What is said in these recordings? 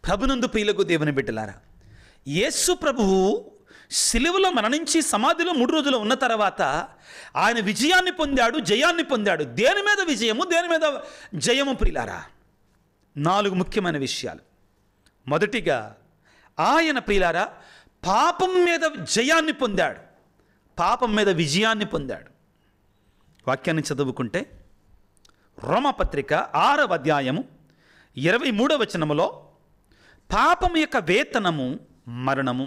ప్రభునందు ప్రియులకు దేవుని బిడ్డలారా, యేసు ప్రభువు సిలువలో మరణించి సమాధిలో 3 రోజులు ఉన్న తర్వాత ఆయన విజయాన్ని పొందాడు, జయాన్ని పొందాడు. దేని మీద విజయము, దేని మీద జయము ప్రియులారా? 4 ముఖ్యమైన విషయాలు. మొదటిగా ఆయన ప్రియులారా పాపం మీద జయాన్ని పొందాడు, పాపం మీద విజయాన్ని పొందాడు. వాక్యాన్ని చదువుకుంటే రోమపత్రిక 6వ అధ్యాయము 23వ వచనములో పాపం యొక్క వేతనము మరణము.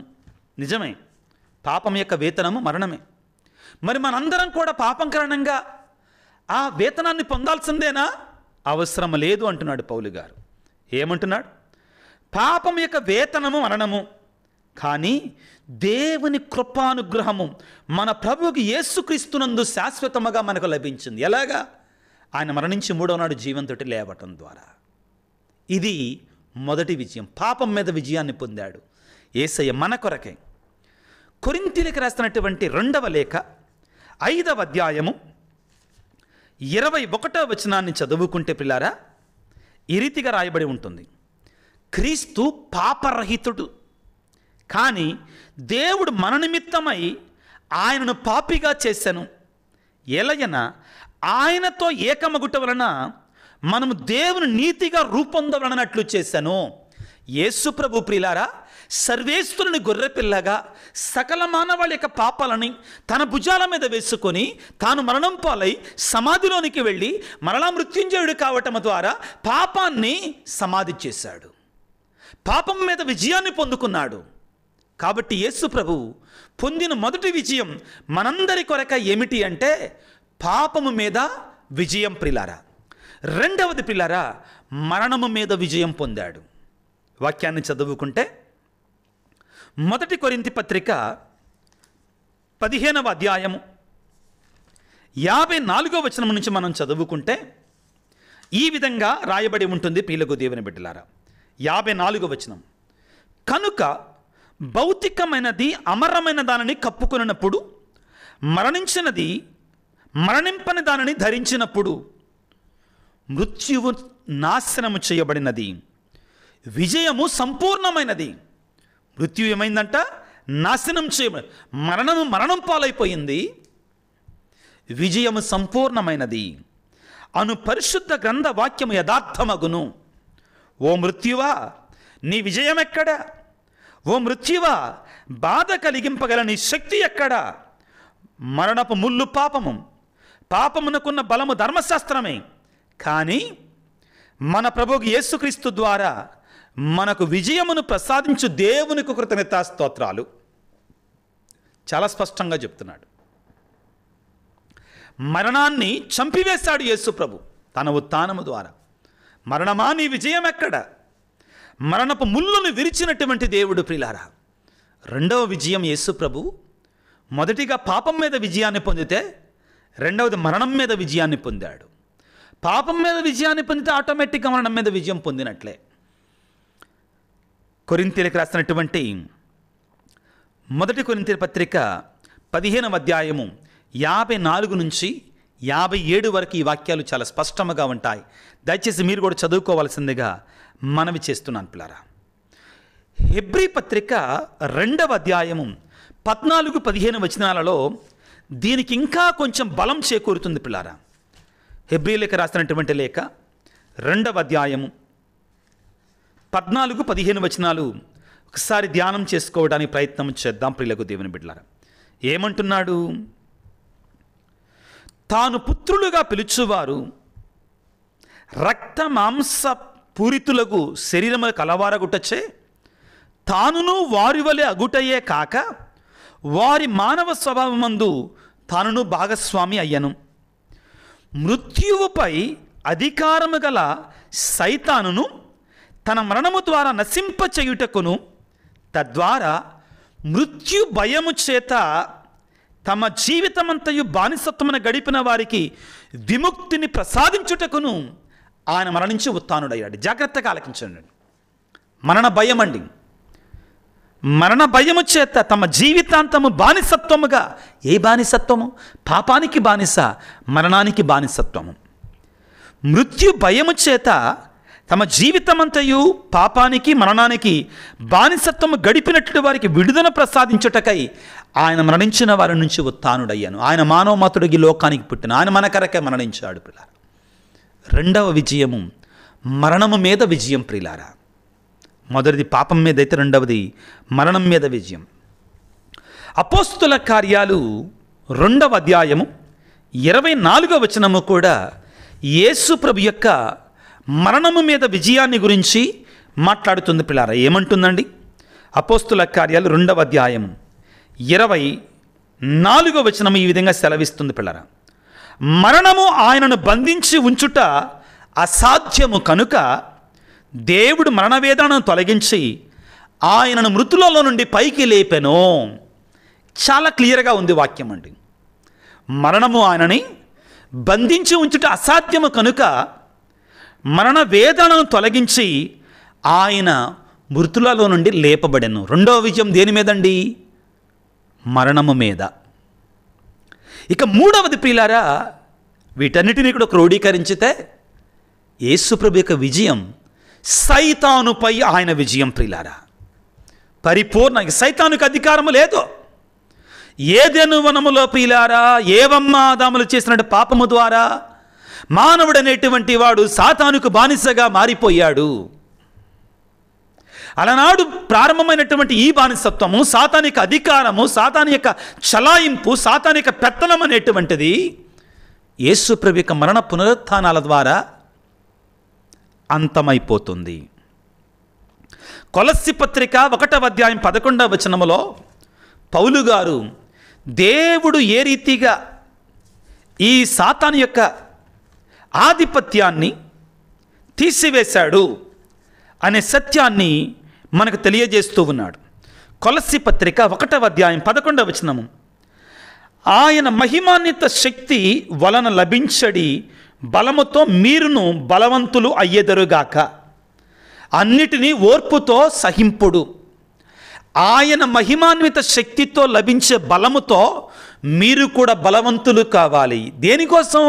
నిజమే, పాపం యొక్క వేతనము మరణమే. మరి మనందరం కూడా పాపం కారణంగా ఆ వేతనాన్ని పొందాల్సిందేనా? అవసరం లేదు అంటున్నాడు పౌలు గారు. ఏమంటున్నాడు? పాపం యొక్క వేతనము మరణము, కానీ దేవుని కృపానుగ్రహము మన ప్రభువుకి యేసుక్రీస్తునందు శాశ్వతముగా మనకు లభించింది. ఎలాగా? ఆయన మరణించి 3వ నాడు జీవంతోటి లేవటం ద్వారా. ఇది మొదటి విజయం. పాపం మీద విజయాన్ని పొందాడు యేసయ్య మన కొరకే. కొరింథీయులకు రాస్తున్నటువంటి 2వ లేఖ 5వ అధ్యాయము 21వ వచనాన్ని చదువుకుంటే పిల్లారా ఈ రీతిగా రాయబడి ఉంటుంది: క్రీస్తు పాపరహితుడు, కానీ దేవుడు మన నిమిత్తమై ఆయనను పాపిగా చేశాను. ఎలయన ఆయనతో ఏకమగుట వలన మనము దేవుని నీతిగా రూపొందవలనట్లు చేశాను. యేసు ప్రభు ప్రియులారా సర్వేశ్వరుని గొర్రెపిల్లగా సకల మానవాళి యొక్క పాపాలని తన భుజాల మీద వేసుకొని తాను మరణం పాలై సమాధిలోనికి వెళ్ళి మరలా మృత్యుంజయుడు కావటం ద్వారా పాపాన్ని సమాధి చేశాడు, పాపం మీద విజయాన్ని పొందుకున్నాడు. కాబట్టి యేసు ప్రభు పొందిన మొదటి విజయం మనందరి కొరక ఏమిటి అంటే పాపము మీద విజయం ప్రిలారా. రెండవది ప్రిలారా మరణము మీద విజయం పొందాడు. వాక్యాన్ని చదువుకుంటే 1 కొరింథీ పత్రిక 15వ అధ్యాయము 54వ వచనం నుంచి మనం చదువుకుంటే ఈ విధంగా రాయబడి ఉంటుంది ప్రియులకు దేవుని బిడ్డలారా. 54వ వచనం: కనుక భౌతికమైనది అమరమైన దానిని కప్పుకొనినప్పుడు, మరణించినది మరణింపని దానిని ధరించినప్పుడు మృత్యువు నాశనము చేయబడినది, విజయము సంపూర్ణమైనది. మృత్యు ఏమైందంట? నాశనం చేయబడి, మరణం పాలైపోయింది, విజయము సంపూర్ణమైనది అను పరిశుద్ధ గ్రంథ వాక్యము యథార్థమగును. ఓ మృత్యువా నీ విజయం ఎక్కడా? ఓ మృత్యువా బాధ కలిగింపగల నీ శక్తి ఎక్కడా? మరణపు ముళ్ళు పాపము, పాపమునకున్న బలము ధర్మశాస్త్రమే. కానీ మన ప్రభువు యేసుక్రీస్తు ద్వారా మనకు విజయమును ప్రసాదించు దేవునికి కృతజ్ఞతా స్తోత్రాలు. చాలా స్పష్టంగా చెప్తున్నాడు. మరణాన్ని చంపివేశాడు యేసు ప్రభు తన ఉత్థానము ద్వారా. మరణమా నీ విజయం ఎక్కడ? మరణపు ముళ్ళును విరిచినటువంటి దేవుడు ప్రియులారా. రెండవ విజయం యేసు ప్రభు మొదటిగా పాపం మీద విజయాన్ని పొందితే, రెండవది మరణం మీద విజయాన్ని పొందాడు. పాపం మీద విజయాన్ని పొందితే ఆటోమేటిక్గా మరణం మీద విజయం పొందినట్లే. కొరింథీయులకు రాసినటువంటి 1 కొరింథీ పత్రిక 15వ అధ్యాయము 54 నుంచి 57 వరకు ఈ వాక్యాలు చాలా స్పష్టంగా ఉంటాయి. దయచేసి మీరు కూడా చదువుకోవాల్సిందిగా మనవి చేస్తున్నాను పిల్లారా. హెబ్రీ పత్రిక 2వ అధ్యాయము 14-15 వచనాలలో దీనికి ఇంకా కొంచెం బలం చేకూరుతుంది పిల్లారా. హెబ్రీలకు రాసినటువంటి లేఖ 2వ అధ్యాయము 14-15 వచనాలు ఒకసారి ధ్యానం చేసుకోవడానికి ప్రయత్నం చేద్దాం ప్రియులకు దేవుని బిడ్డలారా. ఏమంటున్నాడు? తాను పుత్రులుగా పిలుచువారు రక్త మాంస పూరితులకు శరీరములు కలవారగుటచే తానును వారి వలె అగుటయే కాక వారి మానవ స్వభావమందు తానును భాగస్వామి అయ్యను. మృత్యువుపై అధికారము గల సైతానును తన మరణము ద్వారా నశింపచేయుటకును, తద్వారా మృత్యు భయము చేత తమ జీవితమంతయు బానిసత్వమున గడిపిన వారికి విముక్తిని ప్రసాదించుటకును ఆయన మరణించి ఉత్థానుడయ్యాడు. జాగ్రత్తగా ఆలకించండి. మరణ భయం అండి. మరణ భయము చేత తమ జీవితాంతము బానిసత్వముగా, ఏ బానిసత్వము? పాపానికి బానిస, మరణానికి బానిసత్వము. మృత్యు భయము చేత తమ జీవితమంతయు పాపానికి మరణానికి బానిసత్వము గడిపినట్లు వారికి విడుదల ప్రసాదించుటకై ఆయన మరణించిన వారి నుంచి ఉత్థానుడయ్యాను. ఆయన మానవమాతుడికి లోకానికి పుట్టిన ఆయన మన కొరకే మరణించాడు ప్రియులారా. రెండవ విజయము మరణము మీద విజయం ప్రియులారా. మొదటిది పాపం మీద అయితే రెండవది మరణం మీద విజయం. అపోస్తుల కార్యాలు 2వ అధ్యాయము 24వ వచనము కూడా యేసు ప్రభు యొక్క మరణము మీద విజయాన్ని గురించి మాట్లాడుతుంది పిల్లారా. ఏమంటుందండి? అపోస్తుల కార్యాలు 2వ అధ్యాయము 24వ వచనము ఈ విధంగా సెలవిస్తుంది పిల్లారా. మరణము ఆయనను బంధించి ఉంచుట అసాధ్యము కనుక దేవుడు మరణవేదనను తొలగించి ఆయనను మృతులలో నుండి పైకి లేపెను. చాలా క్లియర్గా ఉంది వాక్యం అండి. మరణము ఆయనని బంధించి ఉంచుట అసాధ్యము కనుక మరణ వేదనను తొలగించి ఆయన మృతులలో నుండి లేపబడెను. రెండవ విజయం దేని మీదండి? మరణము మీద. ఇక మూడవది ప్రియులారా, వీటన్నిటినీ కూడా క్రోడీకరించితే యేసుప్రభు యొక్క విజయం సైతానుపై ఆయన విజయం ప్రియులారా. పరిపూర్ణ సైతానుకి అధికారము లేదు. ఏదెను వనములో ప్రియులారా ఏవమ్మ ఆదాములు చేసినట్టు పాపము ద్వారా మానవుడనేటువంటి వాడు సాతానుకు బానిసగా మారిపోయాడు. అలనాడు ప్రారంభమైనటువంటి ఈ బానిసత్వము, సాతానిక అధికారము, సాతాని యొక్క చలాయింపు, సాతానిక పెత్తనం అనేటువంటిది యేసుప్రభు యొక్క మరణ పునరుత్థానాల ద్వారా అంతమైపోతుంది. కొలస్సీ పత్రిక 1వ అధ్యాయం 11వ వచనములో పౌలు గారు దేవుడు ఏ రీతిగా ఈ సాతాను యొక్క ఆధిపత్యాన్ని తీసివేశాడు అనే సత్యాన్ని మనకు తెలియజేస్తూ ఉన్నాడు. కొలస్సీ పత్రిక 1వ అధ్యాయం 11వ వచనము, ఆయన మహిమాన్విత శక్తి వలన లభించడి బలముతో మీరును బలవంతులు అయ్యెదరుగాక, అన్నిటినీ ఓర్పుతో సహింపుడు. ఆయన మహిమాన్విత శక్తితో లభించే బలముతో మీరు కూడా బలవంతులు కావాలి. దేనికోసం?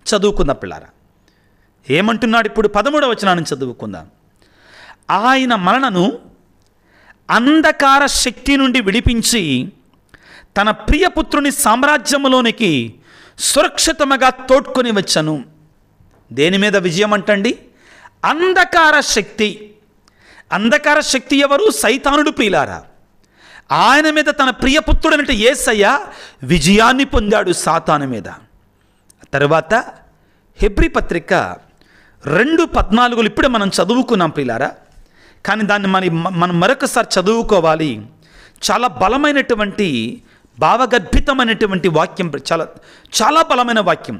చదువుకుందాం పిల్లారా. ఏమంటున్నాడు ఇప్పుడు? 13వ వచనాన్ని చదువుకుందాం. ఆయన మనలను అంధకార శక్తి నుండి విడిపించి తన ప్రియపుత్రుని సామ్రాజ్యములోనికి సురక్షితముగా తోడ్కొని వచ్చను. దేని మీద విజయం అంటండి? అంధకార శక్తి. అంధకార శక్తి ఎవరు? సైతానుడు ప్రియులారా. ఆయన మీద తన ప్రియపుత్రుడైన యేసయ్య విజయాన్ని పొందాడు సాతాను మీద. తర్వాత హెబ్రీ పత్రిక 2:14 ఇప్పుడే మనం చదువుకున్నాం ప్రియులారా. కానీ దాన్ని మనం మరొకసారి చదువుకోవాలి. చాలా బలమైనటువంటి భావగర్భితమైనటువంటి వాక్యం, చాలా చాలా బలమైన వాక్యం.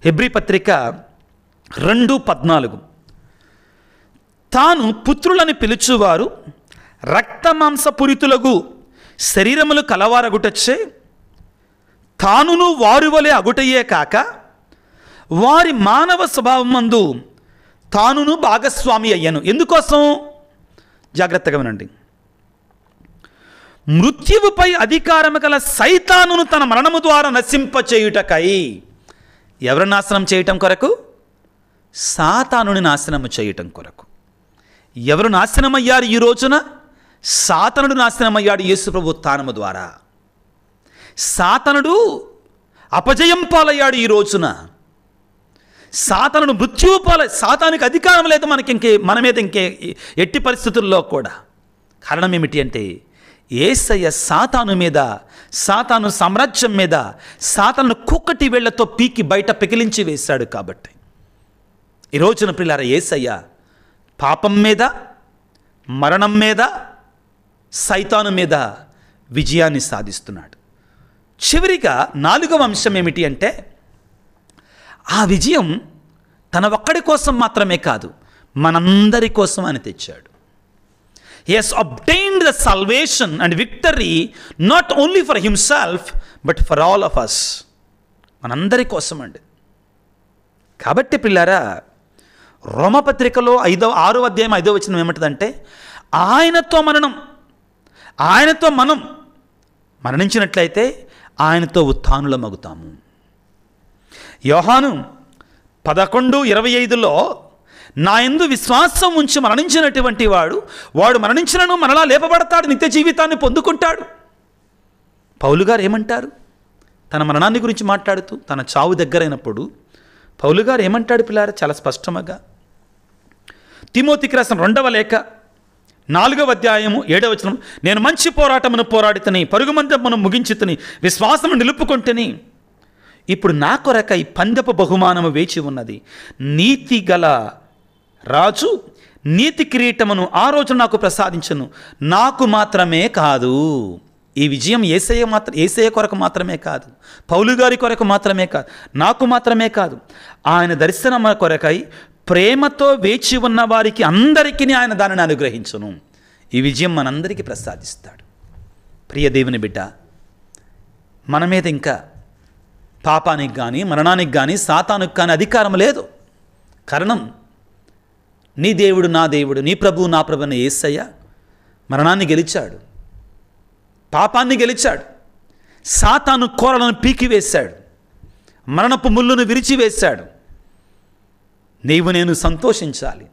హెబ్రీ పత్రిక 2:14, తాను పుత్రులని పిలుచువారు రక్తమాంసపురితులకు శరీరములు కలవారగుటచ్చే తానును వారి వలె అగుటయే కాక వారి మానవ స్వభావమందు తానును భాగస్వామి అయ్యను. ఎందుకోసం? జాగ్రత్తగా వినండి. మృత్యువుపై అధికారము గల సైతానును తన మరణము ద్వారా నశింపచేయుటకై. ఎవరు నాశనం చేయటం కొరకు? సాతానుని నాశనము చేయటం కొరకు. ఎవరు నాశనమయ్యారు ఈ రోజున? సాతానుడు నాశనమయ్యాడు యేసుప్రభు ఉత్థానము ద్వారా. సాతానుడు అపజయం పాలయ్యాడు ఈ రోజున. సాతానుడు మృత్యువు పాల. సాతానికి అధికారం లేదు మన మీద ఇంకే ఎట్టి పరిస్థితుల్లో కూడా. కారణం ఏమిటి అంటే యేసయ్య సాతాను మీద, సాతాను సామ్రాజ్యం మీద సాతాను కుక్కటి వేళ్లతో పీకి బయట పెకిలించి వేశాడు. కాబట్టి ఈ రోజున ప్రియులారా యేసయ్య పాపం మీద, మరణం మీద, సైతాను మీద విజయాన్ని సాధిస్తున్నాడు. చివరిగా 4వ అంశం ఏమిటి అంటే ఆ విజయం తన ఒక్కడి కోసం మాత్రమే కాదు, మనందరి కోసం అని తెచ్చాడు. He has obtained the salvation and victory not only for himself but for all of us. మనందరి కోసం అండి. కాబట్టి పిల్లారా రోమపత్రికలో 6వ అధ్యాయం 5వ వచనం ఏమంటుందంటే ఆయనతో మనం మరణించినట్లయితే ఆయనతో ఉత్థానులమగుతాము. యోహాను 11:25లో నా యందు విశ్వాసం ఉంచి మరణించినటువంటి వాడు మరణించినను మరలా లేపబడతాడు, నిత్య జీవితాన్ని పొందుకుంటాడు. పౌలు గారు ఏమంటారు? తన మరణాన్ని గురించి మాట్లాడుతూ తన చావు దగ్గరైనప్పుడు పౌలు గారు ఏమంటాడు పిల్లారా? చాలా స్పష్టంగా తిమోతికి రాసిన 2వ లేఖ 4వ అధ్యాయము 7వ వచనం, నేను మంచి పోరాటమును పోరాడితని, పరుగుమందమును ముగించితని, విశ్వాసము నిలుపుకొంటిని. ఇప్పుడు నా కొరకై పందెపు బహుమానము వేచి ఉన్నది. నీతి గల రాజు నీతి కిరీటమును ఆ రోజు నాకు ప్రసాదించును. నాకు మాత్రమే కాదు, ఈ విజయం యేసయ్య కొరకు మాత్రమే కాదు, పౌలు గారి కొరకు మాత్రమే కాదు, నాకు మాత్రమే కాదు, ఆయన దర్శనం కొరకై ప్రేమతో వేచి ఉన్న వారికి అందరికీ ఆయన దానిని అనుగ్రహించును. ఈ విజయం మనందరికీ ప్రసాదిస్తాడు. ప్రియ దేవుని బిడ్డ, మన మీద ఇంకా పాపానికి కానీ మరణానికి కానీ సాతానుకు కానీ అధికారం లేదు. కారణం, నీ దేవుడు నా దేవుడు, నీ ప్రభువు నా ప్రభు అనే యేసయ్య మరణాన్ని గెలిచాడు, పాపాన్ని గెలిచాడు, సాతాను కోరలను పీకివేశాడు, మరణపు ముళ్ళును విరిచివేశాడు. నీవు నేను సంతోషించాలి,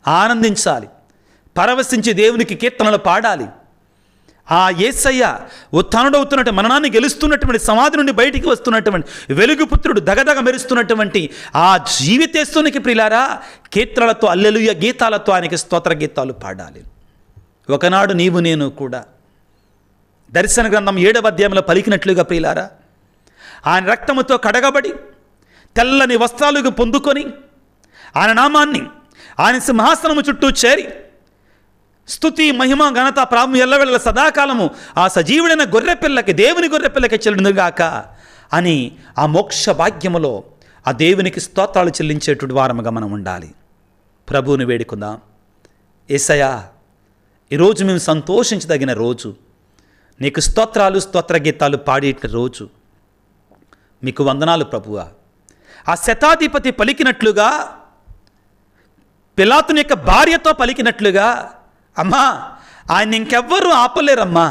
ఆనందించాలి, పరవశించి దేవునికి కీర్తనలు పాడాలి. ఆ యేసయ్య ఉత్థానుడవుతున్నట్టు మరణాన్ని గెలుస్తున్నటువంటి, సమాధి నుండి బయటికి వస్తున్నటువంటి వెలుగుపుత్రుడు, దగదగ మెరుస్తున్నటువంటి ఆ జీవితేస్తునికి ప్రియులారా కీర్తనలతో, హల్లెలూయా గీతాలతో ఆయనకి స్తోత్ర గీతాలు పాడాలి. ఒకనాడు నీవు నేను కూడా దర్శన గ్రంథం 7వ అధ్యాయంలో పలికినట్లుగా ప్రియులారా, ఆయన రక్తముతో కడగబడి తెల్లని వస్త్రాలుగా పొందుకొని ఆయన నామాన్ని ఆయన సింహాసనము చుట్టూ చేరి స్తుతి మహిమ ఘనత ప్రాము ఎల్లవెల్ల సదాకాలము ఆ సజీవుడైన గొర్రెపిల్లకి, దేవుని గొర్రెపిల్లకి చెల్లునుగాక అని ఆ మోక్ష భాగ్యములో ఆ దేవునికి స్తోత్రాలు చెల్లించేటువంటి వారముగా మనం ఉండాలి. ప్రభువుని వేడుకుందాం. యేసయ్యా, ఈరోజు మేము సంతోషించదగిన రోజు, నీకు స్తోత్రాలు స్తోత్ర గీతాలు పాడేట రోజు. మీకు వందనాలు ప్రభువా. ఆ శతాధిపతి పలికినట్లుగా, పిలాతుని యొక్క భార్యతో పలికినట్లుగా, అమ్మా ఆయన ఇంకెవ్వరూ ఆపలేరమ్మా,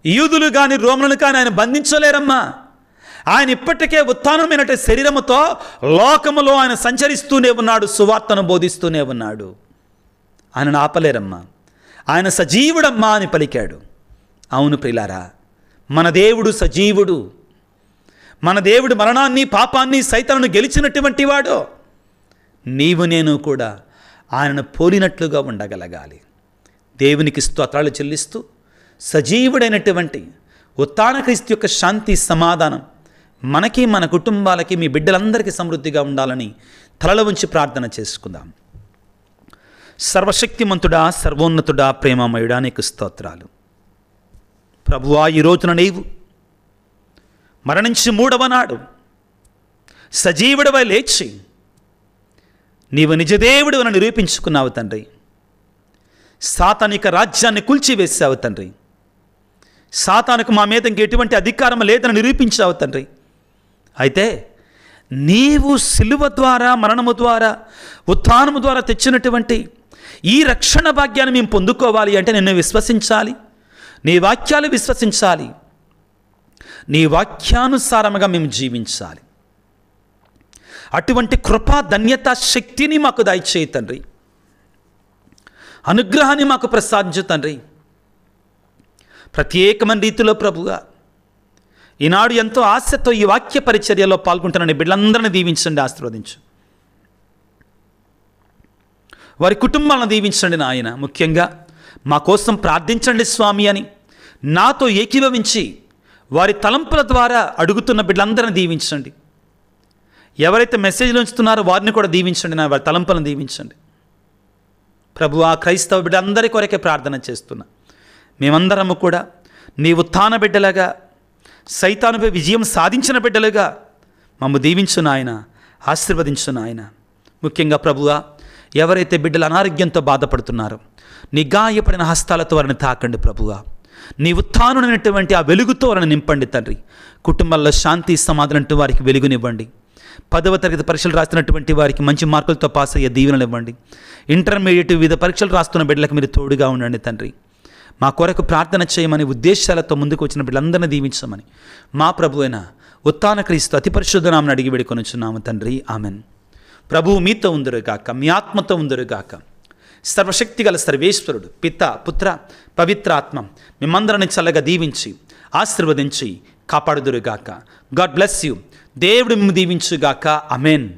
యూదులు కానీ రోమనులు కానీ ఆయన బంధించలేరమ్మా. ఆయన ఇప్పటికే ఉత్థానమైనటువంటి శరీరముతో లోకములో ఆయన సంచరిస్తూనే ఉన్నాడు, సువార్తను బోధిస్తూనే ఉన్నాడు. ఆయనను ఆపలేరమ్మా, ఆయన సజీవుడమ్మా అని పలికాడు. అవును ప్రియులారా, మన దేవుడు సజీవుడు. మన దేవుడు మరణాన్ని, పాపాన్ని, సైతానును గెలిచినటువంటి వాడు. నీవు నేను కూడా ఆయనను పోలినట్లుగా ఉండగలగాలి. దేవునికి స్తోత్రాలు చెల్లిస్తూ సజీవుడైనటువంటి ఉత్థాన క్రీస్తు యొక్క శాంతి సమాధానం మనకి, మన కుటుంబాలకి, మీ బిడ్డలందరికీ సమృద్ధిగా ఉండాలని తలల ఉంచి ప్రార్థన చేసుకుందాం. సర్వశక్తిమంతుడా, సర్వోన్నతుడా, ప్రేమమయుడా, నీకు స్తోత్రాలు. ప్రభువా, ఈ రోజున నీవు మరణించి 3వ నాడు సజీవుడివై లేచి నీవు నిజదేవుడు అని నిరూపించుకున్నావు తండ్రి. సాతానిక రాజ్యాన్ని కూల్చివేసావు తండ్రి. సాతానుకు మా మీద ఇంకెటువంటి అధికారం లేదని నిరూపించావు తండ్రి. అయితే నీవు సిలువ ద్వారా, మరణము ద్వారా, ఉత్థానము ద్వారా తెచ్చినటువంటి ఈ రక్షణ భాగ్యాన్ని మేము పొందుకోవాలి అంటే నిన్ను విశ్వసించాలి, నీ వాక్యాలు విశ్వసించాలి, నీ వాక్యానుసారముగా మేము జీవించాలి. అటువంటి కృపా ధన్యత శక్తిని మాకు దయచేయి తండ్రి. అనుగ్రహాన్ని మాకు ప్రసాదించు తండ్రి. ప్రత్యేకమైన రీతిలో ప్రభుగా ఈనాడు ఎంతో ఆశతో ఈ వాక్య పరిచర్యలో పాల్గొంటున్న బిడ్డలందరినీ దీవించండి, ఆశీర్వదించు. వారి కుటుంబాలను దీవించండి నాయన. ముఖ్యంగా మా కోసం ప్రార్థించండి స్వామి అని నాతో ఏకీభవించి వారి తలంపుల ద్వారా అడుగుతున్న బిడ్డలందరినీ దీవించండి. ఎవరైతే మెసేజ్లు ఉంచుతున్నారో వారిని కూడా దీవించండి, నా వారి తలంపులను దీవించండి. ప్రభు, ఆ క్రైస్తవ బిడ్డ అందరి కొరకే ప్రార్థన చేస్తున్నా. మేమందరము కూడా నీ ఉత్థాన బిడ్డలుగా, సైతానుపై విజయం సాధించిన బిడ్డలుగా మమ్ము దీవించు నాయన, ఆశీర్వదించు నాయన. ముఖ్యంగా ప్రభువా, ఎవరైతే బిడ్డలు అనారోగ్యంతో బాధపడుతున్నారో నీ గాయపడిన హస్తాలతో వారిని తాకండి ప్రభువా. నీ ఉత్థానుడైనటువంటి ఆ వెలుగుతో వారిని నింపండి తండ్రి. కుటుంబాల్లో శాంతి సమాధానంటూ వారికి వెలుగునివ్వండి. 10వ తరగతి పరీక్షలు రాస్తున్నటువంటి వారికి మంచి మార్కులతో పాస్ అయ్యే దీవెనలు ఇవ్వండి. ఇంటర్మీడియట్ వివిధ పరీక్షలు రాస్తున్న బిడ్డలకు మీరు తోడుగా ఉండండి తండ్రి. మా కొరకు ప్రార్థన చేయమని ఉద్దేశాలతో ముందుకు వచ్చిన బిడ్డలందరినీ దీవించమని మా ప్రభు అయిన ఉత్థాన క్రీస్తు అతి పరిశుద్ధ నామమున అడిగి వేడుకొనుచున్నాము తండ్రి. ఆమెన్. ప్రభువు మీతో ఉందరుగాక, మీ ఆత్మతో ఉందరుగాక. సర్వశక్తి గల సర్వేశ్వరుడు పిత పుత్ర పవిత్రాత్మ మిమ్మందరిని చల్లగా దీవించి ఆశీర్వదించి కాపాడుదురుగాక. God bless you. దేవుడు మిమ్ము దీవించుగాక. ఆమేన్.